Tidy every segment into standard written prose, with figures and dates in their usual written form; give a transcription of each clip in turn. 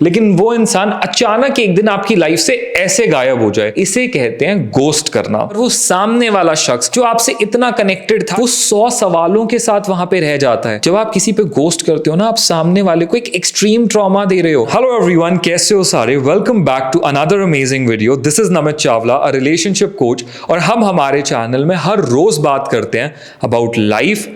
लेकिन वो इंसान अचानक एक दिन आपकी लाइफ से ऐसे गायब हो जाए, इसे कहते हैं गोस्ट करना। और वो सामने वाला शख्स जो आपसे इतना कनेक्टेड था, वो 100 सवालों के साथ वहां पे रह जाता है। जब आप किसी पे गोस्ट करते हो ना, आप सामने वाले को एक एक्सट्रीम ट्रॉमा दे रहे हो। हेलो एवरीवन, कैसे हो सारे? Welcome back to another amazing video. This is Namit Chawla, a relationship coach, और हम हमारे चैनल में हर रोज बात करते हैं about life,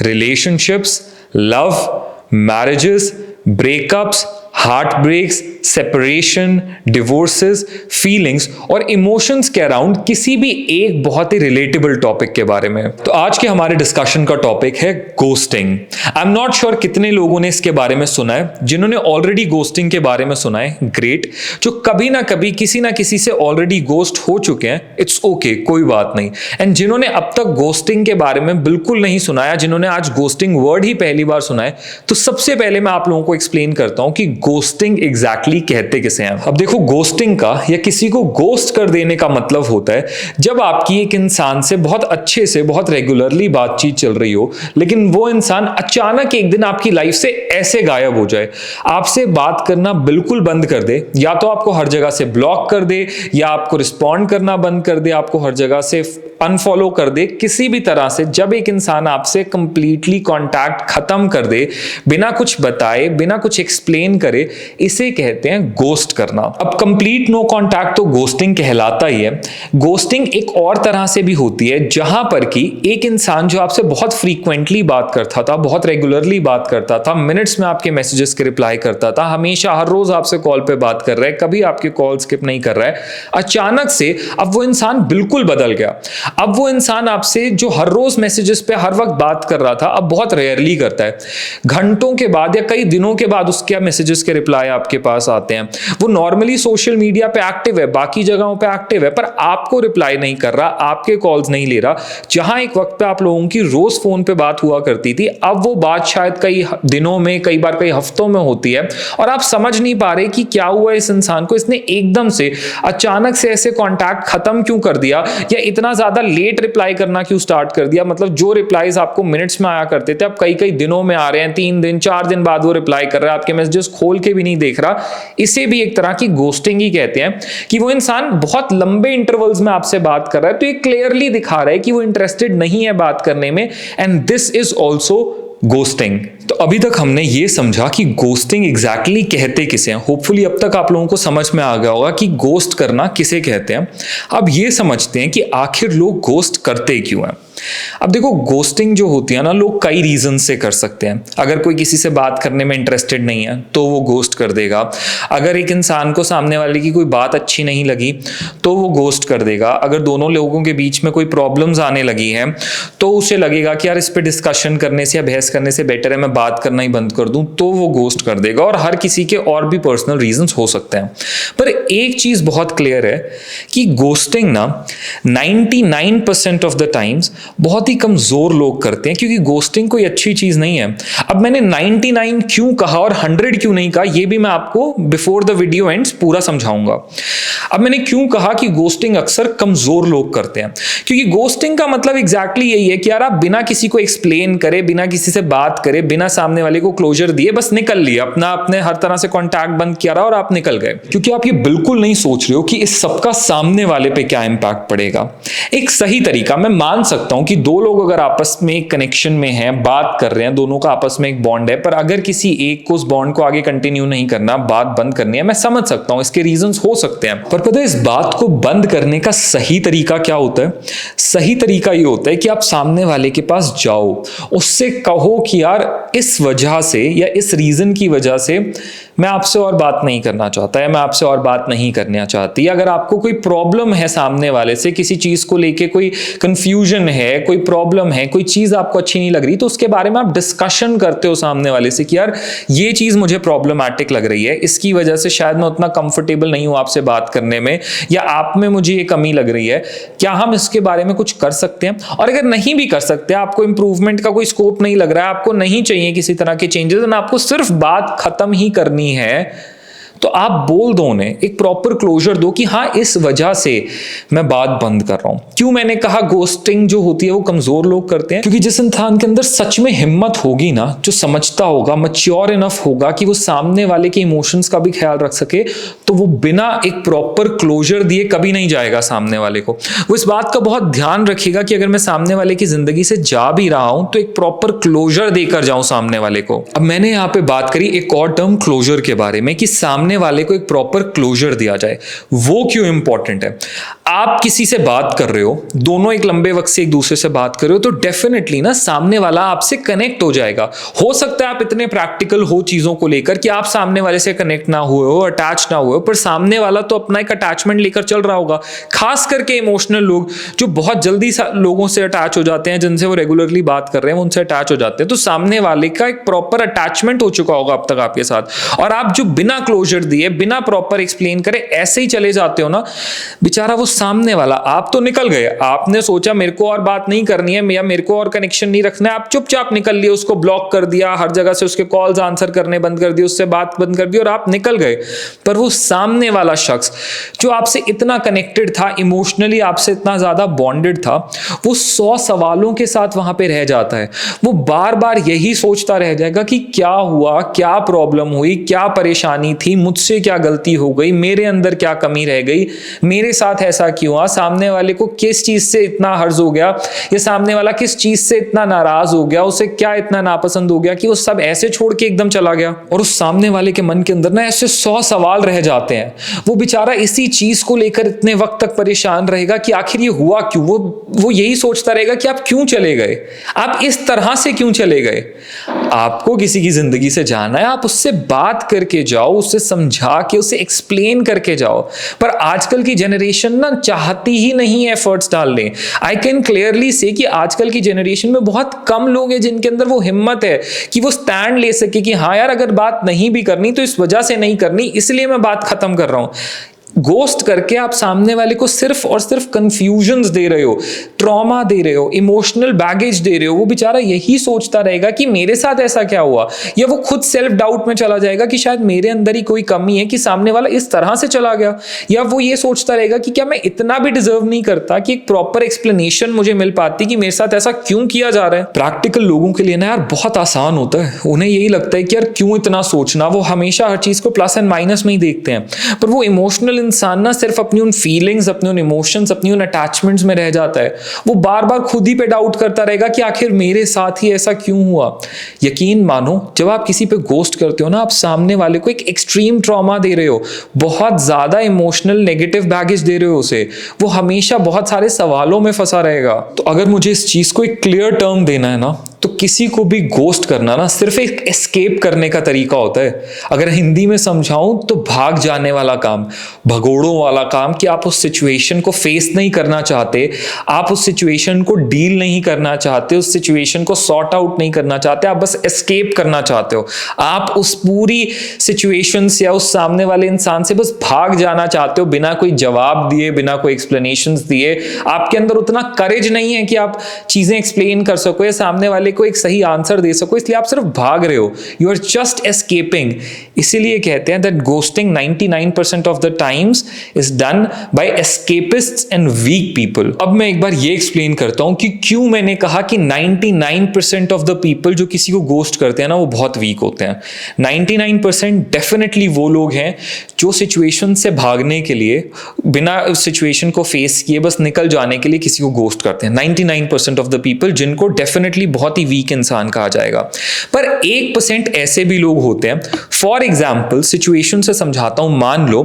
relationships, love, marriages, breakups, heart breaks, separation, divorces, feelings और इमोशंस के अराउंड किसी भी एक बहुत ही रिलेटेबल टॉपिक के बारे में। तो आज के हमारे डिस्कशन का टॉपिक है ghosting. I am not sure कितने लोगों ने इसके बारे में सुना है। जिन्होंने ऑलरेडी गोस्टिंग के बारे में सुना है, ग्रेट। जो कभी ना कभी किसी ना किसी से ऑलरेडी गोस्ट हो चुके हैं, इट्स ओके, कोई बात नहीं। एंड जिन्होंने अब तक गोस्टिंग के बारे में बिल्कुल नहीं सुनाया, जिन्होंने आज गोस्टिंग वर्ड ही पहली बार सुना है, तो सबसे पहले मैं आप लोगों को एक्सप्लेन करता हूं कि गोस्टिंग एग्जैक्टली कहते किसे हैं। अब देखो, गोस्टिंग का या किसी को गोस्ट कर देने का मतलब होता है जब आपकी एक इंसान से बहुत अच्छे से, बहुत रेगुलरली बातचीत चल रही हो, लेकिन वो इंसान अचानक एक दिन आपकी लाइफ से ऐसे गायब हो जाए, आपसे बात करना बिल्कुल बंद कर दे, या तो आपको हर जगह से ब्लॉक कर दे, या आपको रिस्पॉन्ड करना बंद कर दे, आपको हर जगह से अनफॉलो कर दे। किसी भी तरह से जब एक इंसान आपसे कंप्लीटली कांटेक्ट खत्म कर दे, बिना कुछ बताए, बिना कुछ एक्सप्लेन करे, इसे कहते हैं गोस्ट करना। अब कंप्लीट नो कांटेक्ट तो गोस्टिंग कहलाता ही है। गोस्टिंग एक और तरह से भी होती है, जहां पर कि एक इंसान जो आपसे बहुत फ्रीक्वेंटली बात करता था, बहुत रेगुलरली बात करता था, मिनट्स में आपके मैसेजेस के रिप्लाई करता था, हमेशा हर रोज आपसे कॉल पे बात कर रहा है, कभी आपके कॉल स्किप नहीं कर रहा है, अचानक से अब वो इंसान बिल्कुल बदल गया। अब वो इंसान आपसे जो हर रोज मैसेजेस पे हर वक्त बात कर रहा था, अब बहुत रेयरली करता है। घंटों के बाद या कई दिनों के बाद उसके मैसेजेस के रिप्लाई आपके पास आते हैं। वो नॉर्मली सोशल मीडिया पे एक्टिव है, बाकी जगहों पे एक्टिव है, पर आपको रिप्लाई नहीं कर रहा, आपके कॉल्स नहीं ले रहा। जहां एक वक्त पे आप लोगों की रोज फोन पे बात हुआ करती थी, अब वो बात शायद कई दिनों में, कई बार कई हफ्तों में होती है, और आप समझ नहीं पा रहे कि क्या हुआ इस इंसान को। इसने एकदम से अचानक से ऐसे कॉन्टैक्ट खत्म क्यों कर दिया, या इतना ज्यादा लेट रिप्लाई करना क्यों स्टार्ट कर दिया। मतलब जो रिप्लाईज आपको मिनट्स में आया करते थे, अब कई कई दिनों में आ रहे हैं, 3 दिन 4 दिन बाद वो रिप्लाई कर रहा है, आपके मैसेजेस खोल के भी नहीं देख रहा। इसे भी एक तरह की गोस्टिंग ही कहते हैं, कि वो इंसान बहुत लंबे इंटरवल्स में आपसे बात कर रहा है, तो ये क्लियरली दिखा रहा है कि वो इंटरेस्टेड नहीं है बात करने में, and this is also ghosting. तो अभी तक हमने ये समझा कि गोस्टिंग एग्जैक्टली कहते किसे हैं। होपफुली अब तक आप लोगों को समझ में आ गया होगा कि गोस्ट करना किसे कहते हैं। अब ये समझते हैं कि आखिर लोग गोस्ट करते क्यों हैं। अब देखो, गोस्टिंग जो होती है ना, लोग कई रीजन से कर सकते हैं। अगर कोई किसी से बात करने में इंटरेस्टेड नहीं है तो वो गोस्ट कर देगा। अगर एक इंसान को सामने वाले की कोई बात अच्छी नहीं लगी तो वो गोस्ट कर देगा। अगर दोनों लोगों के बीच में कोई प्रॉब्लम्स आने लगी हैं तो उसे लगेगा कि यार इस पे डिस्कशन करने से या बहस करने से बेटर है मैं बात करना ही बंद कर दूं, तो वो गोस्ट कर देगा। और हर किसी के और भी पर्सनल रीजंस हो सकते हैं। पर एक चीज बहुत क्लियर है कि गोस्टिंग ना 99% ऑफ द टाइम्स बहुत ही कमजोर लोग करते हैं, क्योंकि गोस्टिंग कोई अच्छी चीज नहीं है। अब मैंने 99 क्यों कहा और 100 क्यों नहीं कहा, यह भी मैं आपको बिफोर द वीडियो एंड्स पूरा समझाऊंगा। अब मैंने क्यों कहा कि गोस्टिंग अक्सर कमजोर लोग करते हैं, क्योंकि गोस्टिंग का मतलब एग्जैक्टली यही है कि यार आप बिना किसी को एक्सप्लेन करे, बिना किसी से बात करे, बिना सामने वाले को क्लोजर दिए बस निकल लिया, अपने हर तरह से कॉन्टैक्ट बंद किया रहा और आप निकल गए। क्योंकि आप ये बिल्कुल नहीं सोच रहे हो कि इस सबका सामने वाले पे क्या इंपैक्ट पड़ेगा। एक सही तरीका, मैं मान सकता हूं कि दो लोग अगर आपस में एक कनेक्शन में हैं, बात कर रहे हैं, दोनों का आपस में एक बॉन्ड है, पर अगर किसी एक को उस बॉन्ड को आगे कंटिन्यू नहीं करना, बात बंद करनी है, मैं समझ सकता हूं, इसके रीजंस हो सकते हैं। पर पता है इस बात को बंद करने का सही तरीका क्या होता है? सही तरीका ये होता है कि आप सामने वाले के पास जाओ, उससे कहो कि यार इस वजह से या इस रीजन की वजह से मैं आपसे और बात नहीं करना चाहता है, मैं आपसे और बात नहीं करना चाहती। अगर आपको कोई प्रॉब्लम है सामने वाले से, किसी चीज को लेके कोई कंफ्यूजन है, कोई प्रॉब्लम है, कोई चीज आपको अच्छी नहीं लग रही, तो उसके बारे में आप डिस्कशन करते हो सामने वाले से कि यार ये चीज मुझे प्रॉब्लमैटिक लग रही है, इसकी वजह से शायद मैं उतना कंफर्टेबल नहीं हूं आपसे बात करने में, या आप में मुझे ये कमी लग रही है, क्या हम इसके बारे में कुछ कर सकते हैं? और अगर नहीं भी कर सकते, आपको इंप्रूवमेंट का कोई स्कोप नहीं लग रहा है, आपको नहीं चाहिए किसी तरह के चेंजेस, आपको सिर्फ बात खत्म ही करनी है, तो आप बोल दो उन्हें, एक प्रॉपर क्लोजर दो कि हाँ इस वजह से मैं बात बंद कर रहा हूं। क्यों मैंने कहा गोस्टिंग जो होती है वो कमजोर लोग करते हैं? क्योंकि जिस इंसान के अंदर सच में हिम्मत होगी ना, जो समझता होगा, मैच्योर इनफ होगा कि वो सामने वाले के इमोशंस का भी ख्याल रख सके, तो वो बिना एक प्रॉपर क्लोजर दिए कभी नहीं जाएगा सामने वाले को। वो इस बात का बहुत ध्यान रखेगा कि अगर मैं सामने वाले की जिंदगी से जा भी रहा हूं तो एक प्रॉपर क्लोजर देकर जाऊं सामने वाले को। अब मैंने यहां पे बात करी एक और टर्म क्लोजर के बारे में कि सामने वाले को एक प्रॉपर क्लोजर दिया जाए। वो क्यों इंपॉर्टेंट है? आप किसी से बात कर रहे हो, दोनों एक लंबे वक्त से एक दूसरे से बात कर रहे हो, तो डेफिनेटली ना सामने वाला आपसे कनेक्ट हो जाएगा। हो सकता है आप इतने प्रैक्टिकल हो चीजों को लेकर कि आप सामने वाले से कनेक्ट ना हुए हो, अटैच ना हुए हो, पर सामने वाला तो अपना एक अटैचमेंट लेकर चल रहा होगा। खास करके इमोशनल लोग जो बहुत जल्दी लोगों से अटैच हो जाते हैं, जिनसे वो रेगुलरली बात कर रहे हैं, उनसे अटैच हो जाते हैं, तो सामने वाले का एक प्रॉपर अटैचमेंट हो चुका होगा अब तक आपके साथ। और आप जो बिना क्लोजर दिए, बिना प्रॉपर एक्सप्लेन करे ऐसे ही चले जाते हो ना, बेचारा वो सामने वाला, आप तो निकल गए, आपने सोचा मेरे को और बात नहीं करनी है या मेरे को और कनेक्शन नहीं रखना है, आप चुपचाप निकल लिए, उसको ब्लॉक कर दिया, हर जगह से उसके कॉल्स आंसर करने बंद कर दिए, उससे बात बंद कर दी और आप निकल गए। पर वो सामने वाला शख्स जो आपसे इतना कनेक्टेड था, इमोशनली आपसे इतना ज्यादा बॉन्डेड था, वो 100 सवालों के साथ वहां पे रह जाता है। वो बार बार यही सोचता रह जाएगा कि क्या हुआ, क्या प्रॉब्लम हुई, क्या परेशानी थी, मुझसे क्या गलती हो गई, मेरे अंदर क्या कमी रह गई, मेरे साथ ऐसा क्यों हुआ, सामने वाले को किस चीज से इतना हर्ज हो गया, ये सामने वाला किस चीज से इतना नाराज हो गया, उसे क्या इतना नापसंद हो गया कि वो सब ऐसे छोड़ के एकदम चला गया। और उस सामने वाले के मन के अंदर ना ऐसे 100 सवाल रह जाते हैं। वो बेचारा इसी चीज को लेकर इतने वक्त तक परेशान रहेगा कि आखिर ये हुआ क्यों। वो यही सोचता रहेगा कि आप क्यों चले गए, आप इस तरह से क्यों चले गए। आपको किसी की जिंदगी से जाना है, आप उससे बात करके जाओ, उससे समझा के, उसे एक्सप्लेन करके जाओ। पर आजकल की जनरेशन ना चाहती ही नहीं है एफर्ट्स डालने। आई कैन क्लियरली से कि आजकल की जनरेशन में बहुत कम लोग हैं जिनके अंदर वो हिम्मत है कि वो स्टैंड ले सके कि हाँ यार अगर बात नहीं भी करनी तो इस वजह से नहीं करनी, इसलिए मैं बात खत्म कर रहा हूं। गोस्ट करके आप सामने वाले को सिर्फ और सिर्फ कंफ्यूजन्स दे रहे हो, ट्रॉमा दे रहे हो, इमोशनल बैगेज दे रहे हो। वो बेचारा यही सोचता रहेगा कि मेरे साथ ऐसा क्या हुआ, या वो खुद सेल्फ डाउट में चला जाएगा कि शायद मेरे अंदर ही कोई कमी है कि सामने वाला इस तरह से चला गया। या वो ये सोचता रहेगा कि क्या मैं इतना भी डिजर्व नहीं करता कि एक प्रॉपर एक्सप्लेनेशन मुझे मिल पाती कि मेरे साथ ऐसा क्यों किया जा रहा है। प्रैक्टिकल लोगों के लिए ना यार बहुत आसान होता है, उन्हें यही लगता है कि यार क्यों इतना सोचना। वो हमेशा हर चीज को प्लस एंड माइनस में ही देखते हैं। पर वो इमोशनल इंसान ना सिर्फ अपनी उन फीलिंग्स, अपनी उन इमोशंस, अपनी उन अटैचमेंट्स में रह जाता है। वो बार बार खुद ही पे डाउट करता रहेगा कि आखिर मेरे साथ ही ऐसा क्यों हुआ। यकीन मानो जब आप किसी पे गोस्ट करते हो ना, आप सामने वाले को एक एक्सट्रीम ट्रॉमा दे रहे हो, बहुत ज्यादा इमोशनल नेगेटिव बैगेज दे रहे हो उसे। वो हमेशा बहुत सारे सवालों में फंसा रहेगा। तो अगर मुझे इस चीज को एक क्लियर टर्म देना है ना, तो किसी को भी गोस्ट करना ना सिर्फ एक एस्केप करने का तरीका होता है। अगर हिंदी में समझाऊं तो भाग जाने वाला काम, भगोड़ों वाला काम, कि आप उस सिचुएशन को फेस नहीं करना चाहते, आप उस सिचुएशन को डील नहीं करना चाहते, उस सिचुएशन को सॉर्ट आउट नहीं करना चाहते, आप बस एस्केप करना चाहते हो। आप उस पूरी सिचुएशन से या उस सामने वाले इंसान से बस भाग जाना चाहते हो, बिना कोई जवाब दिए, बिना कोई एक्सप्लेनेशंस दिए। आपके अंदर उतना करेज नहीं है कि आप चीजें एक्सप्लेन कर सको या सामने वाले को एक सही आंसर दे सको, इसलिए आप सिर्फ भाग रहे हो। You are just escaping. इसीलिए कहते हैं that ghosting 99% of the times is done by escapists and weak people. अब मैं एक बार ये एक्सप्लेन करता हूं कि क्यों मैंने कहा कि 99% ऑफ द पीपल जो किसी को गोस्ट करते हैं ना, वो बहुत वीक होते हैं। 99% डेफिनेटली वो लोग हैं जो सिचुएशन से भागने के लिए, बिना सिचुएशन को फेस किए बस निकल जाने के लिए किसी को गोस्ट करते हैं। 99% ऑफ द पीपल जिनको डेफिनेटली बहुत ही वीक इंसान कहा जाएगा। पर 1% ऐसे भी लोग होते हैं। फॉर एग्जाम्पल सिचुएशन से समझाता हूं। मान लो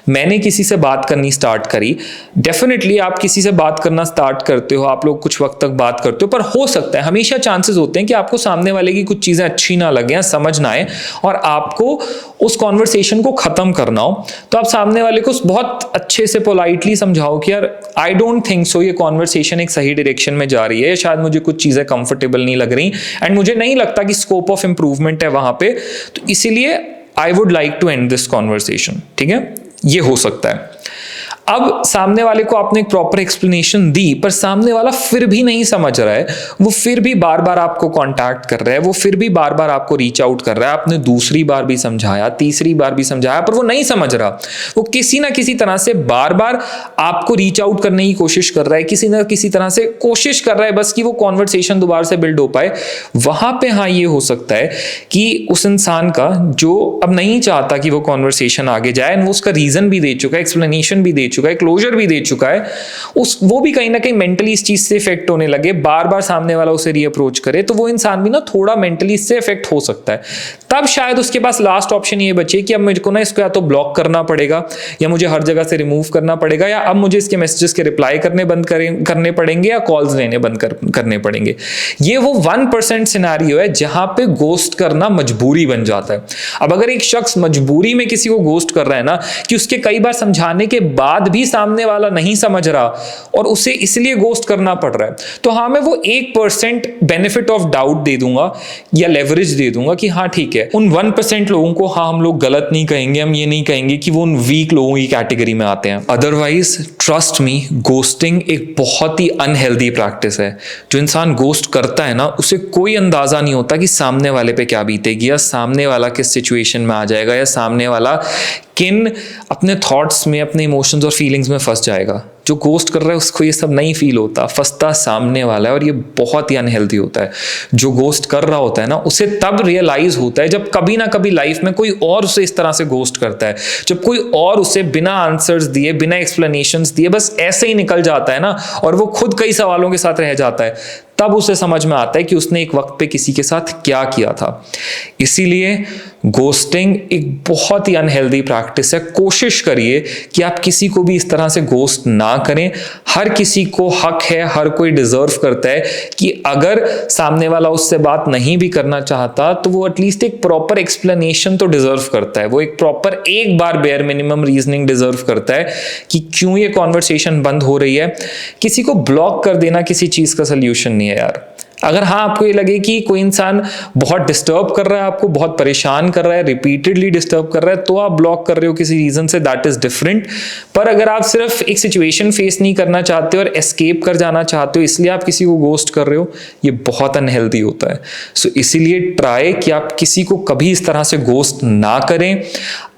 मैंने किसी से बात करनी स्टार्ट करी। डेफिनेटली आप किसी से बात करना स्टार्ट करते हो, आप लोग कुछ वक्त तक बात करते हो, पर हो सकता है, हमेशा चांसेस होते हैं कि आपको सामने वाले की कुछ चीजें अच्छी ना लगे या समझ ना आए और आपको उस कॉन्वर्सेशन को खत्म करना हो। तो आप सामने वाले को बहुत अच्छे से पोलाइटली समझाओ कि यार आई डोंट थिंक सो, ये कॉन्वर्सेशन एक सही डायरेक्शन में जा रही है, शायद मुझे कुछ चीजें कंफर्टेबल नहीं लग रही एंड मुझे नहीं लगता कि स्कोप ऑफ इंप्रूवमेंट है वहां पे, तो इसीलिए I would like to end this conversation. ठीक है, ये हो सकता है। अब सामने वाले को आपने एक प्रॉपर एक्सप्लेनेशन दी, पर सामने वाला फिर भी नहीं समझ रहा है, वो फिर भी बार बार आपको कांटेक्ट कर रहा है, वो फिर भी बार बार आपको रीच आउट कर रहा है, आपने दूसरी बार भी समझाया, तीसरी बार भी समझाया, पर वो नहीं समझ रहा। वो किसी ना किसी तरह से बार बार आपको रीच आउट करने की कोशिश कर रहा है, किसी ना किसी तरह से कोशिश कर रहा है बस कि वो कॉन्वर्सेशन दोबारा से बिल्ड हो पाए। वहां पे हाँ ये हो सकता है कि उस इंसान का जो अब नहीं चाहता कि वो कॉन्वर्सेशन आगे जाए, वो उसका रीजन भी दे चुका है, एक्सप्लेनेशन भी दे चुका है, क्लोजर भी दे चुका है, वो भी कहीं ना कहीं मेंटली इस चीज से इफेक्ट होने लगे, बार बार सामने वाला उसे रीअप्रोच करे, तो वो इंसान भी ना थोड़ा मेंटली इससे इफेक्ट हो सकता है। तब शायद उसके पास लास्ट ऑप्शन ये बचे कि अब मेरे को ना इसको या तो ब्लॉक करना पड़ेगा, या मुझे हर जगह से रिमूव करना पड़ेगा, या अब मुझे इसके मैसेजेस के रिप्लाई करने पड़ेंगे, या कॉल्स लेने बंद करने पड़ेंगे। ये वो 1% सिनेरियो है जहां पे गोस्ट करना मजबूरी बन जाता है। अब अगर एक शख्स मजबूरी में किसी को गोस्ट कर रहा है ना, कि उसके कई बार समझाने के बाद भी सामने वाला नहीं समझ रहा और उसे इसलिए गोस्ट करना पड़ रहा है, तो हाँ मैं वो 1% बेनिफिट ऑफ डाउट दे दूंगा या लेवरेज दे दूंगा कि हाँ ठीक है, उन 1% लोगों को हाँ हम लोग गलत नहीं कहेंगे, हम ये नहीं कहेंगे कि वो उन वीक लोगों की कैटेगरी में आते हैं। अदरवाइज ट्रस्ट मी, गोस्टिंग एक बहुत ही अनहेल्दी प्रैक्टिस है। जो इंसान गोस्ट करता है ना, उसे कोई अंदाजा नहीं होता कि सामने वाले पे क्या बीतेगी, या सामने वाला किस सिचुएशन में आ जाएगा, या सामने वाला किन अपने थॉट्स में, अपने इमोशंस और फीलिंग्स में फंस जाएगा। जो गोस्ट कर रहा है उसको ये सब नहीं फील होता, फंसता सामने वाला है, और ये बहुत ही अनहेल्दी होता है। जो गोस्ट कर रहा होता है ना, उसे तब रियलाइज होता है जब कभी ना कभी लाइफ में कोई और उसे इस तरह से गोस्ट करता है, जब कोई और उसे बिना आंसर्स दिए, बिना एक्सप्लेनेशंस दिए बस ऐसे ही निकल जाता है ना, और वो खुद कई सवालों के साथ रह जाता है, तब उसे समझ में आता है कि उसने एक वक्त पे किसी के साथ क्या किया था। इसीलिए गोस्टिंग एक बहुत ही अनहेल्दी प्रैक्टिस है। कोशिश करिए कि आप किसी को भी इस तरह से गोस्ट ना करें। हर किसी को हक है, हर कोई डिजर्व करता है कि अगर सामने वाला उससे बात नहीं भी करना चाहता तो वो एटलीस्ट एक प्रॉपर एक्सप्लेनेशन तो डिजर्व करता है, वो एक प्रॉपर एक बार बेयर मिनिमम रीजनिंग डिजर्व करता है कि क्यों ये कॉन्वर्सेशन बंद हो रही है। किसी को ब्लॉक कर देना किसी चीज का सोल्यूशन नहीं है यार। अगर हाँ आपको ये लगे कि कोई इंसान बहुत डिस्टर्ब कर रहा है, आपको बहुत परेशान कर रहा है, रिपीटेडली डिस्टर्ब कर रहा है, तो आप ब्लॉक कर रहे हो किसी रीजन से, दैट इज डिफरेंट। पर अगर आप सिर्फ एक सिचुएशन फेस नहीं करना चाहते और एस्केप कर जाना चाहते हो इसलिए आप किसी को गोस्ट कर रहे हो, ये बहुत अनहेल्दी होता है। सो इसीलिए ट्राई कि आप किसी को कभी इस तरह से गोस्ट ना करें।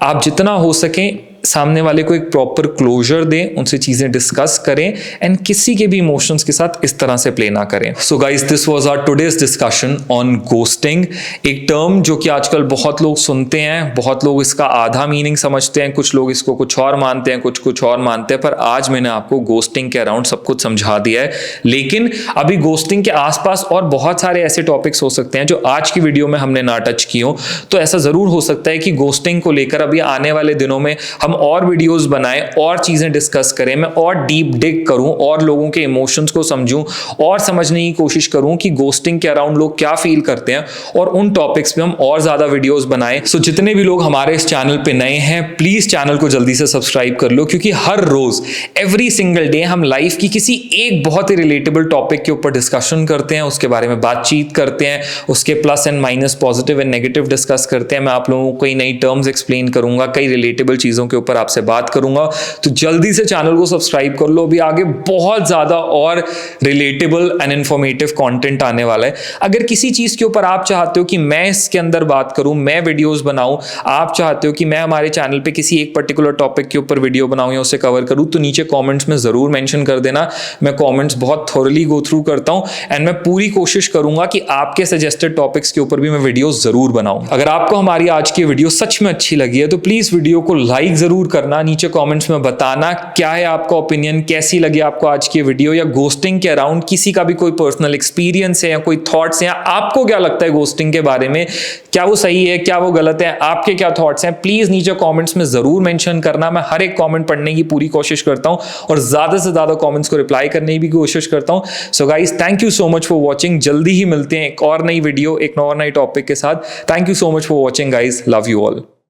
आप जितना हो सके सामने वाले को एक प्रॉपर क्लोजर दें, उनसे चीजें डिस्कस करें, एंड किसी के भी इमोशंस के साथ इस तरह से प्ले ना करें। So guys, this was our today's discussion on ghosting. एक टर्म जो कि आजकल बहुत लोग सुनते हैं, बहुत लोग इसका आधा मीनिंग समझते हैं, कुछ लोग इसको कुछ और मानते हैं, कुछ और मानते हैं, पर आज मैंने आपको गोस्टिंग के अराउंड सब कुछ समझा दिया है। लेकिन अभी गोस्टिंग के आसपास और बहुत सारे ऐसे टॉपिक्स हो सकते हैं जो आज की वीडियो में हमने ना टच किए हो, तो ऐसा जरूर हो सकता है कि गोस्टिंग को लेकर अभी आने वाले दिनों में हम और वीडियोस बनाएं, और चीजें डिस्कस करें, मैं और डीप डिग करूं, और लोगों के इमोशंस को समझूं, और समझने की कोशिश करूं कि गोस्टिंग के अराउंड लोग क्या फील करते हैं, और उन टॉपिक्स पे हम और ज्यादा वीडियोस बनाएं। सो जितने भी लोग हमारे इस चैनल पे नए हैं, प्लीज चैनल को जल्दी से सब्सक्राइब कर लो, क्योंकि हर रोज एवरी सिंगल डे हम लाइफ की किसी एक बहुत ही रिलेटेबल टॉपिक के ऊपर डिस्कशन करते हैं, उसके बारे में बातचीत करते हैं, उसके plus and minus, positive and negative discuss करते हैं। मैं आप लोगों को कई नई टर्म्स एक्सप्लेन करूंगा, कई रिलेटेबल चीजों के ऊपर आपसे बात करूंगा। तो जल्दी से चैनल को सब्सक्राइब कर लो, अभी आगे बहुत ज्यादा और रिलेटेबल एंड इंफॉर्मेटिव कंटेंट आने वाला है। अगर किसी चीज के ऊपर आप चाहते हो कि मैं इसके अंदर बात करूं, मैं वीडियोस बनाऊं, आप चाहते हो कि मैं हमारे चैनल पे किसी एक पर्टिकुलर टॉपिक के ऊपर वीडियो बनाऊं या उसे कवर करूं, तो नीचे कमेंट्स में जरूर मेंशन कर देना। मैं कमेंट्स बहुत थॉरली गो थ्रू करता हूं, एंड मैं पूरी कोशिश करूंगा कि आपके सजेस्टेड टॉपिक्स के ऊपर भी मैं वीडियोस जरूर बनाऊं। अगर आपको हमारी आज की वीडियो सच में अच्छी लगी है तो प्लीज वीडियो को लाइक जरूर करना, नीचे कमेंट्स में बताना क्या है आपका ओपिनियन, कैसी लगी आपको आज की वीडियो, या गोस्टिंग के अराउंड किसी का भी कोई पर्सनल एक्सपीरियंस है या कोई थॉट्स हैं, आपको क्या लगता है गोस्टिंग के बारे में, क्या वो सही है, क्या वो गलत है, आपके क्या थॉट्स हैं, प्लीज नीचे कमेंट्स में जरूर मेंशन करना। मैं हर एक कमेंट पढ़ने की पूरी कोशिश करता हूं और ज्यादा से ज्यादा कमेंट्स को रिप्लाई करने की भी कोशिश करता हूं। So guys, thank you so much for watching. जल्दी ही मिलते हैं एक और नई वीडियो, एक और नई टॉपिक के साथ। Thank you so much for watching guys, love you all.